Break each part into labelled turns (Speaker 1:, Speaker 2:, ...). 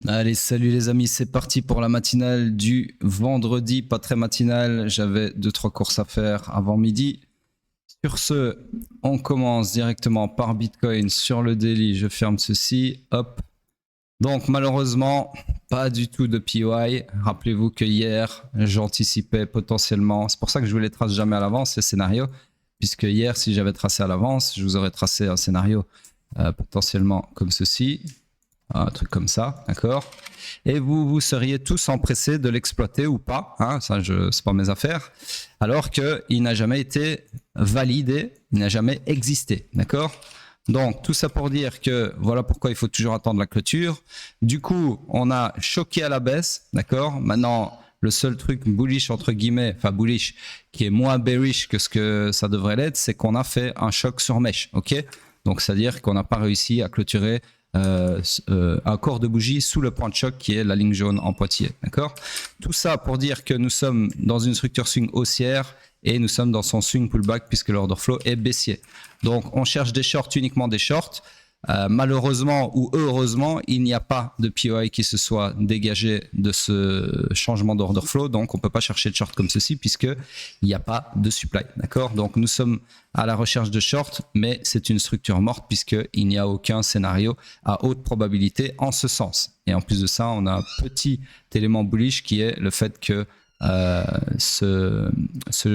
Speaker 1: Allez, salut les amis, c'est parti pour la matinale du vendredi, pas très matinale, j'avais 2-3 courses à faire avant midi. Sur ce, on commence directement par Bitcoin sur le daily, je ferme ceci, hop. Donc malheureusement, pas du tout de POI. Rappelez-vous que hier, j'anticipais potentiellement, c'est pour ça que je ne vous les trace jamais à l'avance, ces scénarios, puisque hier, si j'avais tracé à l'avance, je vous aurais tracé un scénario potentiellement comme ceci, un truc comme ça, d'accord? Et vous seriez tous empressés de l'exploiter ou pas, hein, ça c'est pas mes affaires, alors qu'il n'a jamais été validé, il n'a jamais existé, d'accord? Donc tout ça pour dire que voilà pourquoi il faut toujours attendre la clôture. Du coup, on a choqué à la baisse, d'accord? Maintenant, le seul truc bullish entre guillemets, enfin bullish, qui est moins bearish que ce que ça devrait l'être, c'est qu'on a fait un choc sur mèche, ok? Donc c'est-à-dire qu'on n'a pas réussi à clôturer un corps de bougie sous le point de choc qui est la ligne jaune en pointillé. D'accord? Tout ça pour dire que nous sommes dans une structure swing haussière et nous sommes dans son swing pullback puisque l'order flow est baissier. Donc on cherche des shorts, uniquement des shorts. Malheureusement ou heureusement, il n'y a pas de POI qui se soit dégagé de ce changement d'order flow, donc on ne peut pas chercher de short comme ceci puisqu'il n'y a pas de supply. D'accord? Donc nous sommes à la recherche de short, mais c'est une structure morte puisqu'il n'y a aucun scénario à haute probabilité en ce sens. Et en plus de ça, on a un petit élément bullish qui est le fait que ce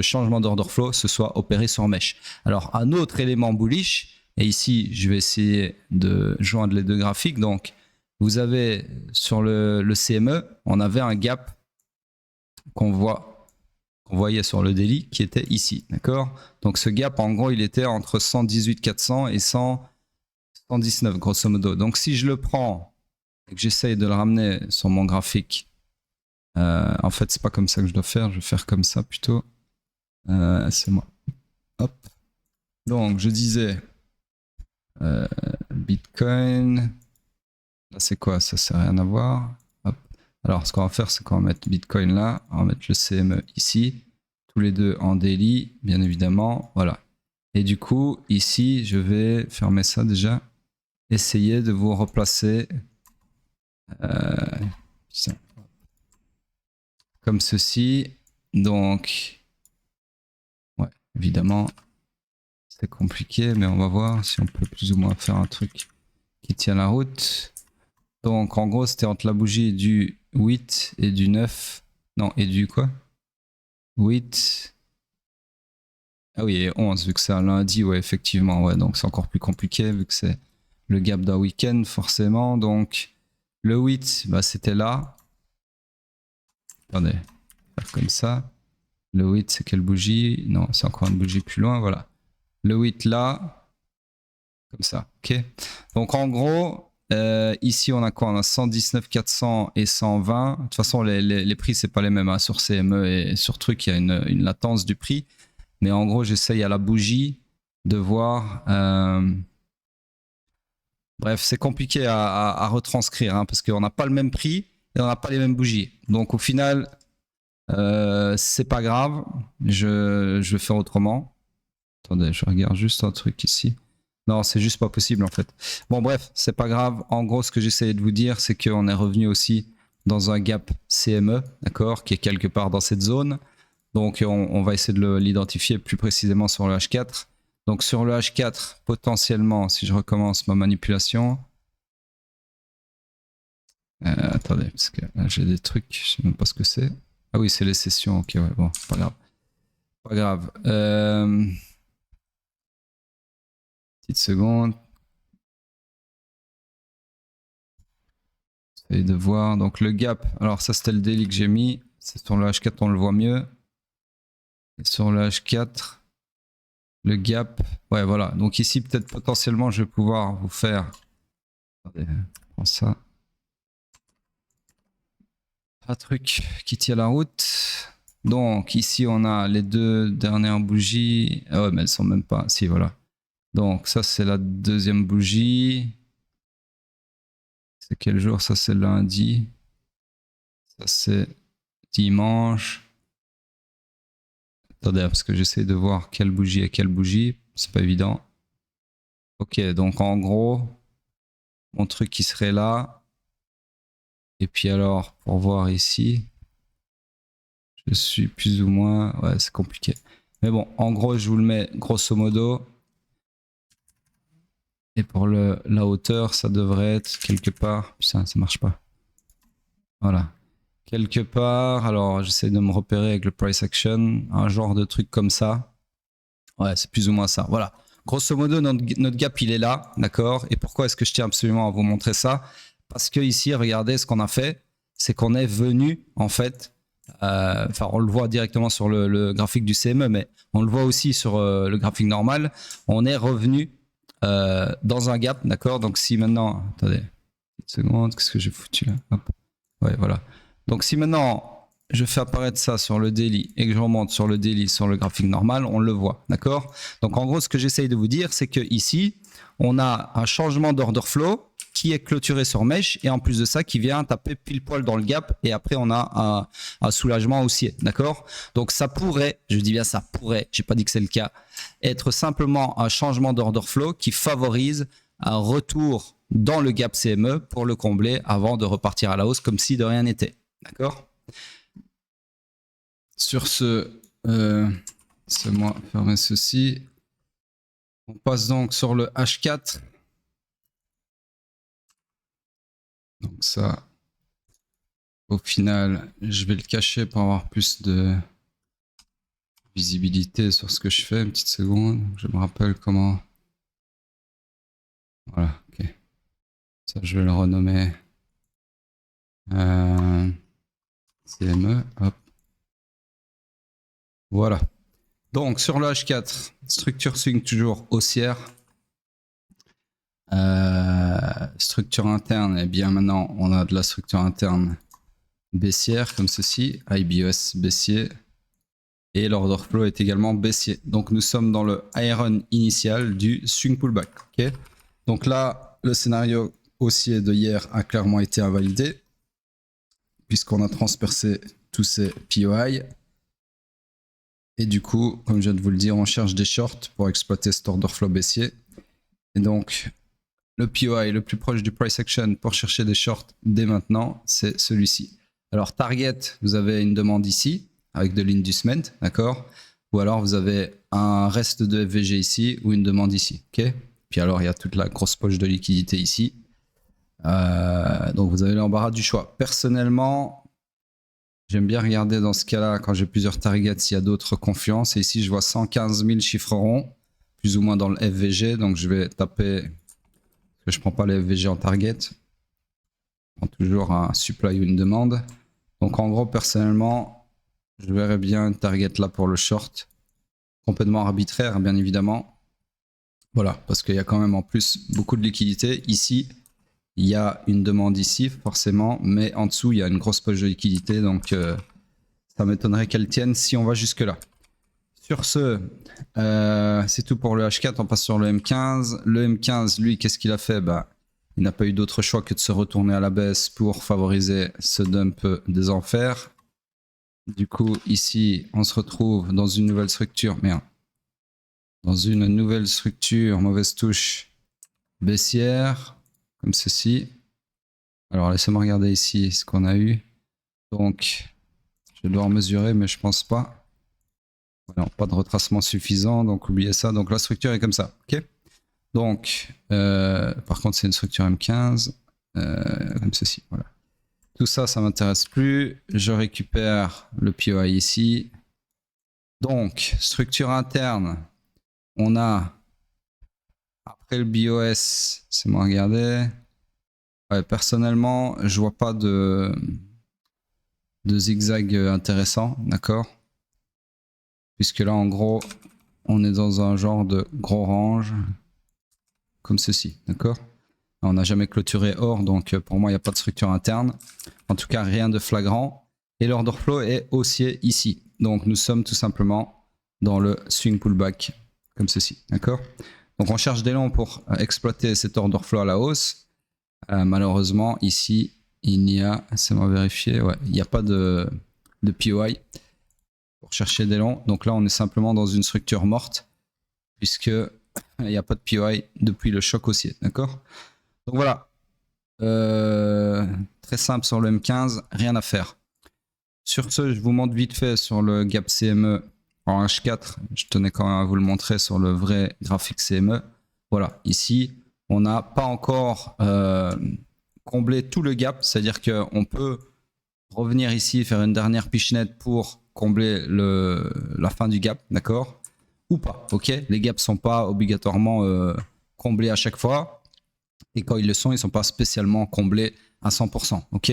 Speaker 1: changement d'order flow se soit opéré sur mèche. Alors un autre élément bullish, et ici je vais essayer de joindre les deux graphiques, donc vous avez sur le CME, on avait un gap qu'on voyait sur le daily qui était ici, d'accord? Donc ce gap en gros il était entre 118 400 et 119 grosso modo. Donc si je le prends et que j'essaye de le ramener sur mon graphique, en fait c'est pas comme ça que je dois faire, je vais faire comme ça plutôt. C'est moi. Hop. Donc je disais Bitcoin. Là c'est quoi? Ça sert à rien à voir. Hop. Alors ce qu'on va faire c'est qu'on va mettre Bitcoin là, on va mettre le CME ici, tous les deux en daily bien évidemment. Voilà. Et du coup ici je vais fermer ça déjà. Essayer de vous replacer comme ceci. Donc, ouais, évidemment, c'est compliqué, mais on va voir si on peut plus ou moins faire un truc qui tient la route. Donc, en gros, c'était entre la bougie du 8 et du 9. Non, et du quoi? 8. Ah oui, et 11, vu que c'est un lundi, ouais, effectivement, ouais. Donc, c'est encore plus compliqué, vu que c'est le gap d'un week-end, forcément. Donc, le 8, bah, c'était là. Attendez, faire comme ça. Le 8, c'est quelle bougie? Non, c'est encore une bougie plus loin, voilà. Le 8 là, comme ça, ok? Donc en gros, ici on a quoi? On a 119 400 et 120. De toute façon, les prix, c'est pas les mêmes. Hein. Sur CME et sur truc, il y a une latence du prix. Mais en gros, j'essaye à la bougie de voir... Bref, c'est compliqué à retranscrire hein, parce qu'on n'a pas le même prix et on n'a pas les mêmes bougies. Donc au final, c'est pas grave. Je vais faire autrement. Attendez, je regarde juste un truc ici. Non, c'est juste pas possible en fait. Bon, bref, c'est pas grave. En gros, ce que j'essayais de vous dire, c'est qu'on est revenu aussi dans un gap CME, d'accord, qui est quelque part dans cette zone. Donc, on va essayer de l'identifier plus précisément sur le H4. Donc, sur le H4, potentiellement, si je recommence ma manipulation. Attendez, parce que là, j'ai des trucs, je sais même pas ce que c'est. Ah oui, c'est les sessions, ok, ouais, bon, pas grave. Pas grave. Petite seconde. J'essaye de voir. Donc le gap, alors ça c'était le daily que j'ai mis. C'est sur le H4 on le voit mieux. Et sur le H4, le gap. Ouais voilà. Donc ici peut-être potentiellement je vais pouvoir vous faire. Attendez, je prends ça. Un truc qui tient la route. Donc ici on a les deux dernières bougies. Ah ouais mais elles sont même pas. Si voilà. Donc ça c'est la deuxième bougie. C'est quel jour? Ça c'est lundi. Ça c'est dimanche. Attendez, parce que j'essaie de voir quelle bougie est quelle bougie. C'est pas évident. Ok, donc en gros, mon truc qui serait là. Et puis alors, pour voir ici, je suis plus ou moins... Ouais, c'est compliqué. Mais bon, en gros, je vous le mets grosso modo. Et pour la hauteur, ça devrait être quelque part... Putain, ça marche pas. Voilà. Quelque part, alors j'essaie de me repérer avec le price action, un genre de truc comme ça. Ouais, c'est plus ou moins ça. Voilà. Grosso modo, notre gap, il est là, d'accord? Et pourquoi est-ce que je tiens absolument à vous montrer ça? Parce que ici, regardez ce qu'on a fait, c'est qu'on est venu, en fait, enfin, on le voit directement sur le graphique du CME, mais on le voit aussi sur le graphique normal. On est revenu dans un gap, d'accord? Donc si maintenant, attendez, une seconde, qu'est-ce que j'ai foutu là? Hop. Ouais, voilà. Donc si maintenant je fais apparaître ça sur le daily et que je remonte sur le daily sur le graphique normal, on le voit, d'accord? Donc en gros, ce que j'essaye de vous dire, c'est que ici, on a un changement d'order flow qui est clôturé sur mesh et en plus de ça, qui vient taper pile poil dans le gap et après on a un soulagement haussier, d'accord? Donc ça pourrait, je dis bien ça pourrait, j'ai pas dit que c'est le cas, être simplement un changement d'order flow qui favorise un retour dans le gap CME pour le combler avant de repartir à la hausse comme si de rien n'était. D'accord? Sur ce, laissez-moi fermer ceci. On passe donc sur le H4. Donc ça, au final, je vais le cacher pour avoir plus de visibilité sur ce que je fais. Une petite seconde, je me rappelle comment... Voilà, ok. Ça, je vais le renommer CME. Hop. Voilà. Donc sur le H4, structure swing toujours haussière. Structure interne, et bien maintenant on a de la structure interne baissière comme ceci, IBOS baissier. Et l'order flow est également baissier. Donc nous sommes dans le iron initial du swing pullback. Okay, donc là, le scénario haussier de hier a clairement été invalidé puisqu'on a transpercé tous ces POI. Et du coup, comme je viens de vous le dire, on cherche des shorts pour exploiter cet order flow baissier. Et donc, le POI le plus proche du price action pour chercher des shorts dès maintenant, c'est celui-ci. Alors, target, vous avez une demande ici avec de l'inducement, d'accord? Ou alors, vous avez un reste de FVG ici ou une demande ici, ok? Puis alors, il y a toute la grosse poche de liquidité ici. Donc, vous avez l'embarras du choix. Personnellement, j'aime bien regarder dans ce cas-là, quand j'ai plusieurs targets, s'il y a d'autres confiances. Et ici, je vois 115 000 chiffres ronds, plus ou moins dans le FVG. Donc, je vais taper, parce que je ne prends pas le FVG en target. Je prends toujours un supply ou une demande. Donc, en gros, personnellement, je verrais bien une target là pour le short. Complètement arbitraire, bien évidemment. Voilà, parce qu'il y a quand même en plus beaucoup de liquidité. Ici, il y a une demande ici, forcément, mais en dessous, il y a une grosse poche de liquidité. Donc, ça m'étonnerait qu'elle tienne si on va jusque-là. Sur ce, c'est tout pour le H4. On passe sur le M15. Le M15, lui, qu'est-ce qu'il a fait? Il n'a pas eu d'autre choix que de se retourner à la baisse pour favoriser ce dump des enfers. Du coup, ici, on se retrouve dans une nouvelle structure. Merde. Dans une nouvelle structure, mauvaise touche baissière, comme ceci. Alors, laissez-moi regarder ici ce qu'on a eu. Donc, je vais devoir mesurer, mais je pense pas. Non, pas de retracement suffisant, donc oubliez ça. Donc, la structure est comme ça, ok? Donc, par contre, c'est une structure M15, comme ceci, voilà. Tout ça, ça m'intéresse plus. Je récupère le POI ici. Donc, structure interne, on a, après le BOS, c'est moi regarder. Ouais, personnellement, je vois pas de zigzag intéressant, d'accord? Puisque là, en gros, on est dans un genre de gros range, comme ceci, d'accord? On n'a jamais clôturé hors, donc pour moi, il n'y a pas de structure interne. En tout cas, rien de flagrant. Et l'order flow est haussier ici. Donc, nous sommes tout simplement dans le swing pullback, comme ceci, d'accord? Donc, on cherche des longs pour exploiter cet order flow à la hausse. Malheureusement, ici, il n'y a, laissez-moi vérifier, ouais, il n'y a pas de POI pour chercher des longs. Donc là, on est simplement dans une structure morte, puisque il n'y a pas de POI depuis le choc haussier, d'accord? Donc voilà. très simple sur le M15, rien à faire. Sur ce, je vous montre vite fait sur le gap CME en H4. Je tenais quand même à vous le montrer sur le vrai graphique CME. Voilà, ici, on n'a pas encore comblé tout le gap, c'est-à-dire qu'on peut revenir ici, faire une dernière pichenette pour combler la fin du gap, d'accord? Ou pas, ok? Les gaps ne sont pas obligatoirement comblés à chaque fois. Et quand ils le sont, ils ne sont pas spécialement comblés à 100%, ok?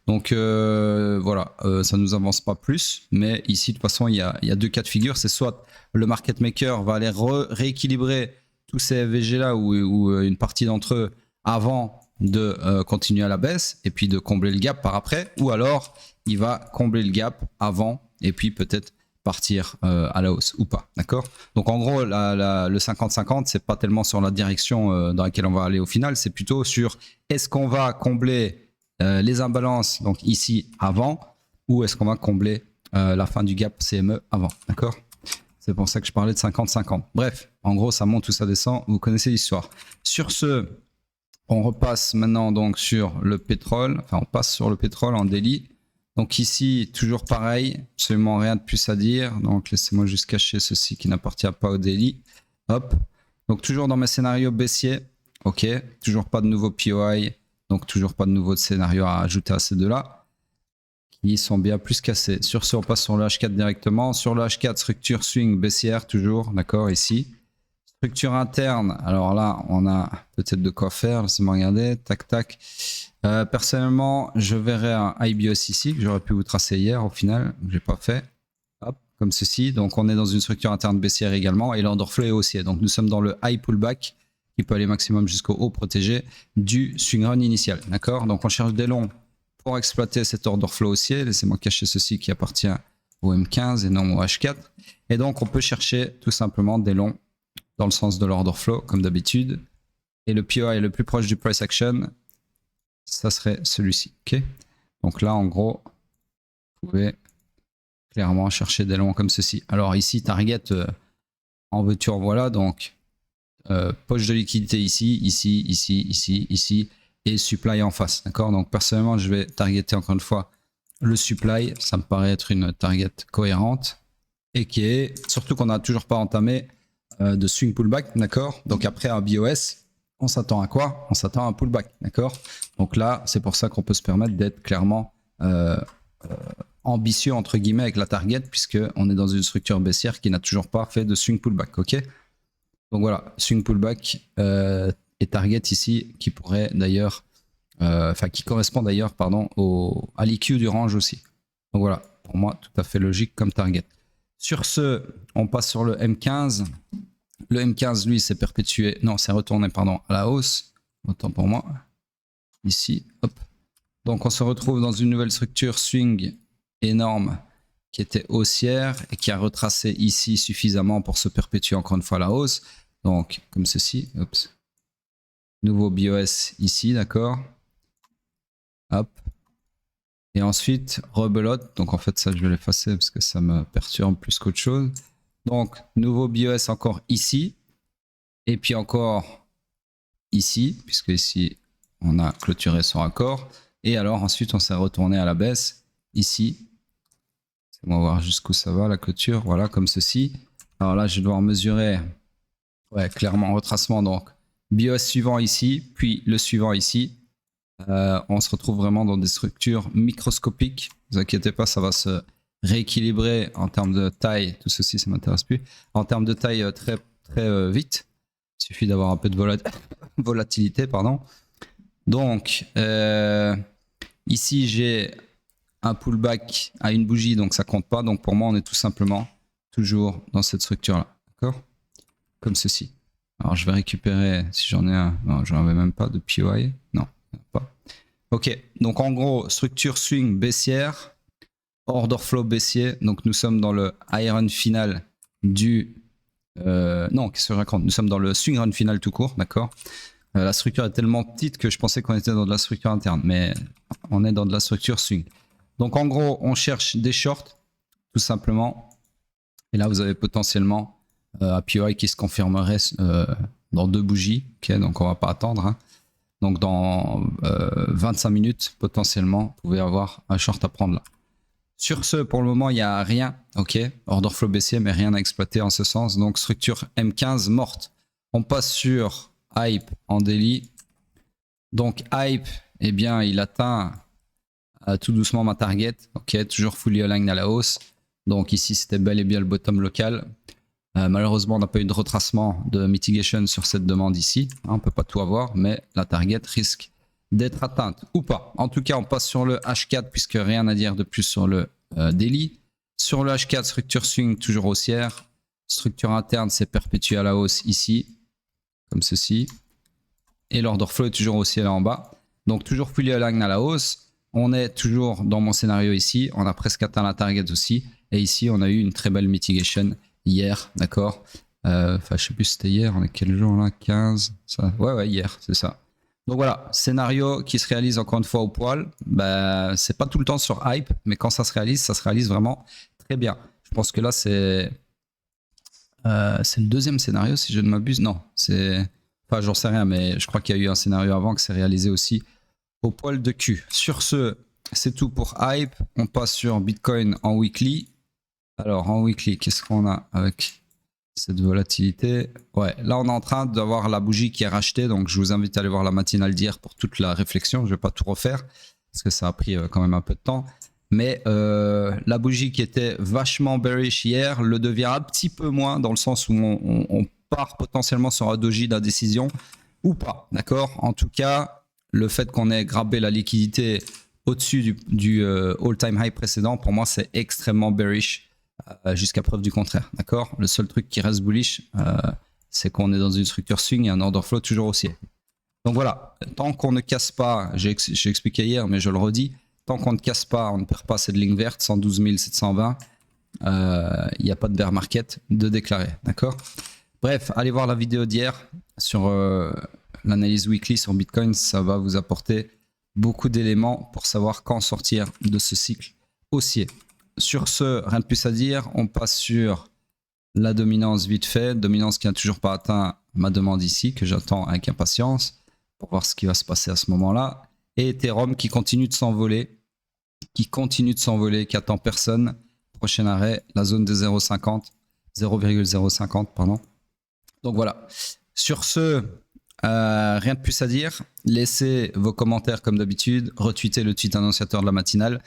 Speaker 1: Donc voilà, ça ne nous avance pas plus. Mais ici, de toute façon, il y a deux cas de figure. C'est soit le market maker va aller rééquilibrer tous ces FVG là ou une partie d'entre eux avant de continuer à la baisse et puis de combler le gap par après, ou alors il va combler le gap avant et puis peut-être partir à la hausse ou pas, d'accord? Donc en gros, le 50-50, c'est pas tellement sur la direction dans laquelle on va aller au final, c'est plutôt sur est-ce qu'on va combler les imbalances, donc ici avant, ou est-ce qu'on va combler la fin du gap CME avant, d'accord? C'est pour ça que je parlais de 50-50. Bref, en gros, ça monte ou ça descend, vous connaissez l'histoire. Sur ce, on repasse maintenant donc sur le pétrole, enfin on passe sur le pétrole en daily. Donc ici, toujours pareil, absolument rien de plus à dire. Donc laissez-moi juste cacher ceci qui n'appartient pas au daily. Hop. Donc toujours dans mes scénarios baissiers. Ok. Toujours pas de nouveau POI. Donc toujours pas de nouveau scénario à ajouter à ces deux-là. Qui sont bien plus cassés. Sur ce, on passe sur le H4 directement. Sur le H4, structure swing baissière toujours. D'accord, ici. Structure interne, alors là, on a peut-être de quoi faire. Laissez-moi regarder. Tac, tac. Personnellement, je verrais un IBOS ici, que j'aurais pu vous tracer hier, au final, que je n'ai pas fait. Hop, comme ceci. Donc, on est dans une structure interne baissière également, et l'order flow est haussier. Donc, nous sommes dans le high pullback, qui peut aller maximum jusqu'au haut protégé du swing run initial. D'accord? Donc, on cherche des longs pour exploiter cet order flow haussier. Laissez-moi cacher ceci qui appartient au M15 et non au H4. Et donc, on peut chercher tout simplement des longs dans le sens de l'order flow, comme d'habitude. Et le POI le plus proche du price action, ça serait celui-ci. Okay, donc là, en gros, vous pouvez clairement chercher des longs comme ceci. Alors ici, target en veux-tu en voilà. Donc, poche de liquidité ici, ici, ici, ici, ici, et supply en face. D'accord? Donc, personnellement, je vais targeter encore une fois le supply. Ça me paraît être une target cohérente et qui est, surtout qu'on n'a toujours pas entamé de swing pullback, d'accord? Donc après un BOS, on s'attend à quoi? On s'attend à un pullback, d'accord? Donc là, c'est pour ça qu'on peut se permettre d'être clairement ambitieux entre guillemets avec la target, puisque on est dans une structure baissière qui n'a toujours pas fait de swing pullback, ok? Donc voilà, swing pullback et target ici qui pourrait d'ailleurs, enfin qui correspond d'ailleurs, pardon, à l'IQ du range aussi. Donc voilà, pour moi, tout à fait logique comme target. Sur ce, on passe sur le M15. Le M15, lui, s'est perpétué, non, c'est retourné, pardon, à la hausse. Autant pour moi. Ici, hop. Donc, on se retrouve dans une nouvelle structure swing énorme qui était haussière et qui a retracé ici suffisamment pour se perpétuer encore une fois à la hausse. Donc, comme ceci, oups. Nouveau BOS ici, d'accord. Hop. Et ensuite, rebelote. Donc, en fait, ça, je vais l'effacer parce que ça me perturbe plus qu'autre chose. Donc, nouveau BOS encore ici. Et puis encore ici, puisque ici, on a clôturé son accord. Et alors, ensuite, on s'est retourné à la baisse ici. On va voir jusqu'où ça va, la clôture. Voilà, comme ceci. Alors là, je vais devoir mesurer, ouais, clairement, retracement. Donc, BOS suivant ici, puis le suivant ici. On se retrouve vraiment dans des structures microscopiques. Ne vous inquiétez pas, ça va se rééquilibrer en termes de taille. Tout ceci, ça ne m'intéresse plus. En termes de taille, très, très vite. Il suffit d'avoir un peu de volatilité, pardon. Donc, ici, j'ai un pullback à une bougie, donc ça compte pas. Donc, pour moi, on est tout simplement toujours dans cette structure-là. D'accord? Comme ceci. Alors, je vais récupérer, si j'en ai un. Non, j'en avais même pas de POI. Non, pas. Ok, donc en gros, structure swing baissière, order flow baissier. Donc, nous sommes dans le high run final du... non, qu'est-ce que je raconte? Nous sommes dans le swing run final tout court, d'accord? La structure est tellement petite que je pensais qu'on était dans de la structure interne, mais on est dans de la structure swing. Donc en gros, on cherche des shorts, tout simplement. Et là, vous avez potentiellement un POI qui se confirmerait dans 2 bougies. Ok, donc on va pas attendre. Hein. Donc dans 25 minutes, potentiellement, vous pouvez avoir un short à prendre là. Sur ce, pour le moment, il n'y a rien. Ok, order flow baissier, mais rien à exploiter en ce sens. Donc structure M15 morte. On passe sur Hype en daily. Donc Hype, eh bien, il atteint tout doucement ma target. Ok, toujours fully aligned à la hausse. Donc ici, c'était bel et bien le bottom local. Malheureusement, on n'a pas eu de retracement de mitigation sur cette demande ici. On ne peut pas tout avoir, mais la target risque d'être atteinte ou pas. En tout cas, on passe sur le H4 puisque rien à dire de plus sur le daily. Sur le H4, structure swing toujours haussière. Structure interne, c'est perpétué à la hausse ici, comme ceci. Et l'order flow est toujours haussier là en bas. Donc toujours fully aligned à la hausse. On est toujours dans mon scénario ici. On a presque atteint la target aussi. Et ici, on a eu une très belle mitigation hier, d'accord. Enfin, je sais plus si c'était hier. On est quel jour là? 15 ça... Ouais, hier, c'est ça. Donc voilà, scénario qui se réalise encore une fois au poil. Bah, c'est pas tout le temps sur hype, mais quand ça se réalise vraiment très bien. Je pense que là, c'est le deuxième scénario, si je ne m'abuse. Non, c'est... Enfin, j'en sais rien, mais je crois qu'il y a eu un scénario avant que c'est réalisé aussi au poil de cul. Sur ce, c'est tout pour hype. On passe sur Bitcoin en weekly. Alors, en weekly, qu'est-ce qu'on a avec cette volatilité? Ouais, là, on est en train d'avoir la bougie qui est rachetée. Donc, je vous invite à aller voir la matinale d'hier pour toute la réflexion. Je ne vais pas tout refaire parce que ça a pris quand même un peu de temps. Mais la bougie qui était vachement bearish hier le devient un petit peu moins dans le sens où on part potentiellement sur un doji d'indécision ou pas. D'accord? En tout cas, le fait qu'on ait grabé la liquidité au-dessus du all-time high précédent, pour moi, c'est extrêmement bearish jusqu'à preuve du contraire. D'accord? Le seul truc qui reste bullish, c'est qu'on est dans une structure swing et un order flow toujours haussier. Donc voilà, tant qu'on ne casse pas, j'ai expliqué hier, mais je le redis, tant qu'on ne casse pas, on ne perd pas cette ligne verte, 112 720, il n'y a pas de bear market de déclarer. D'accord? Bref, allez voir la vidéo d'hier sur l'analyse weekly sur Bitcoin. Ça va vous apporter beaucoup d'éléments pour savoir quand sortir de ce cycle haussier. Sur ce, rien de plus à dire. On passe sur la dominance vite fait. Dominance qui n'a toujours pas atteint ma demande ici, que j'attends avec impatience pour voir ce qui va se passer à ce moment-là. Et Ethereum qui continue de s'envoler, qui attend personne. Prochain arrêt, la zone de 0,050, pardon. Donc voilà. Sur ce, rien de plus à dire. Laissez vos commentaires comme d'habitude. Retweetez le tweet annonciateur de la matinale.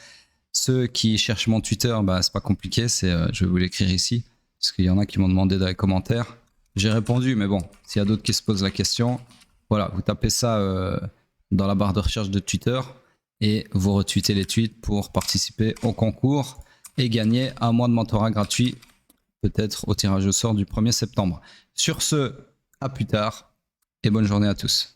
Speaker 1: Ceux qui cherchent mon Twitter, bah, c'est pas compliqué. Je vais vous l'écrire ici. Parce qu'il y en a qui m'ont demandé dans les commentaires. J'ai répondu, mais bon, s'il y a d'autres qui se posent la question, voilà, vous tapez ça dans la barre de recherche de Twitter et vous retweetez les tweets pour participer au concours et gagner un mois de mentorat gratuit, peut-être au tirage au sort du 1er septembre. Sur ce, à plus tard et bonne journée à tous.